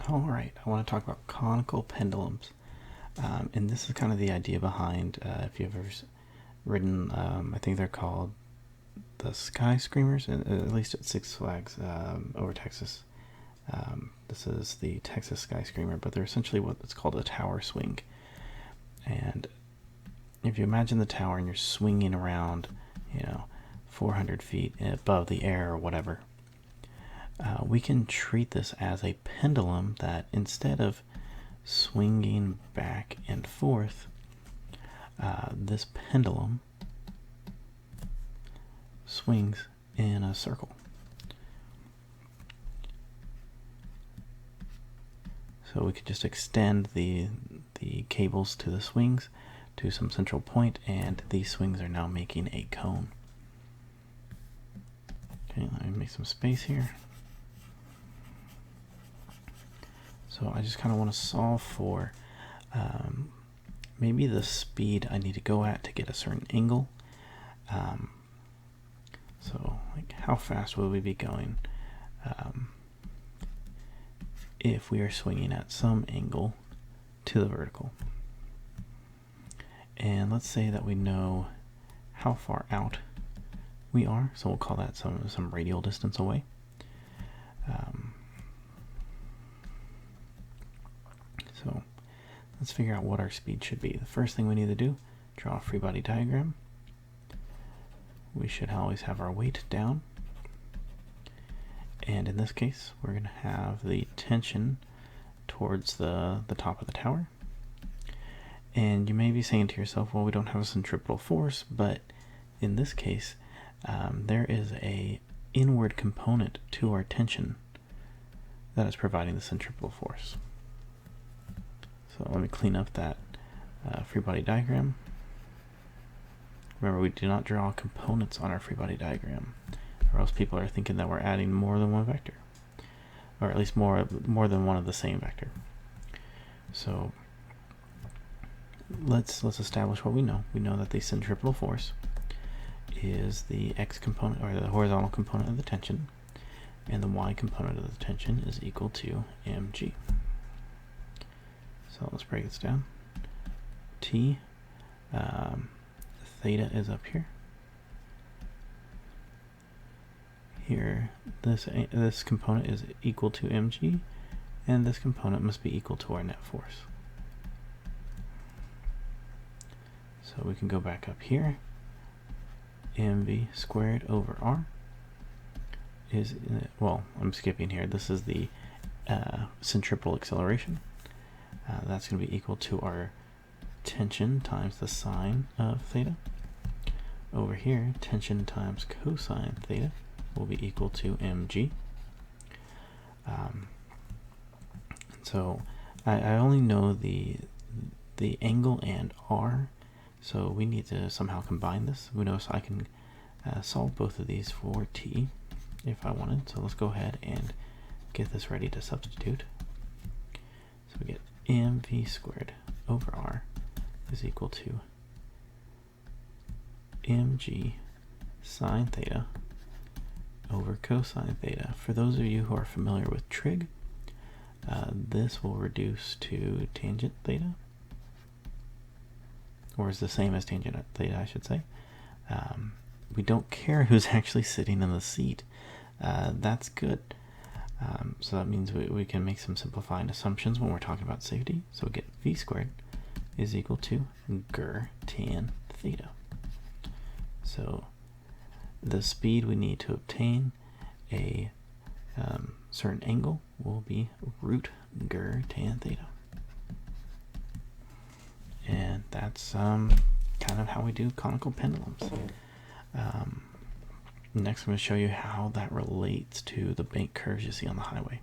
All right, I want to talk about conical pendulums. And this is kind of the idea behind, if you've ever ridden, I think they're called the Sky Screamers, at least at Six Flags over Texas. This is the Texas Sky Screamer, but they're essentially what's called a tower swing. And if you imagine the tower and you're swinging around, 400 feet above the air or whatever, we can treat this as a pendulum that instead of swinging back and forth, this pendulum swings in a circle. So we could just extend the cables to the swings to some central point, and these swings are now making a cone. Okay, let me make some space here. So I just kind of want to solve for maybe the speed I need to go at to get a certain angle. So like how fast will we be going if we are swinging at some angle to the vertical? And let's say that we know how far out we are, so we'll call that some radial distance away. So let's figure out what our speed should be. The first thing we need to do, draw a free body diagram. We should always have our weight down. And in this case, we're going to have the tension towards the top of the tower. And you may be saying to yourself, well, we don't have a centripetal force, but in this case, there is a inward component to our tension that is providing the centripetal force. So let me clean up that free body diagram. Remember, we do not draw components on our free body diagram, or else people are thinking that we're adding more than one vector, or at least more than one of the same vector. So let's establish what we know. We know that the centripetal force is the x component, or the horizontal component of the tension, and the y component of the tension is equal to mg. So let's break this down. T, theta is up here. Here, this component is equal to mg, and this component must be equal to our net force. So we can go back up here. mv squared over r is, well, I'm skipping here. This is the centripetal acceleration. That's going to be equal to our tension times the sine of theta. Over here, tension times cosine theta will be equal to mg. So I only know the angle and r, so we need to somehow combine this. We know, so I can solve both of these for t if I wanted. So let's go ahead and get this ready to substitute. So we get mv squared over r is equal to mg sine theta over cosine theta. For those of you who are familiar with trig, this will reduce to tangent theta, or is the same as tangent theta, I should say. We don't care who's actually sitting in the seat. That's good. So that means we can make some simplifying assumptions when we're talking about safety. So we get v squared is equal to ger tan theta. So the speed we need to obtain a certain angle will be root ger tan theta. And that's kind of how we do conical pendulums. Next I'm going to show you how that relates to the bank curves you see on the highway.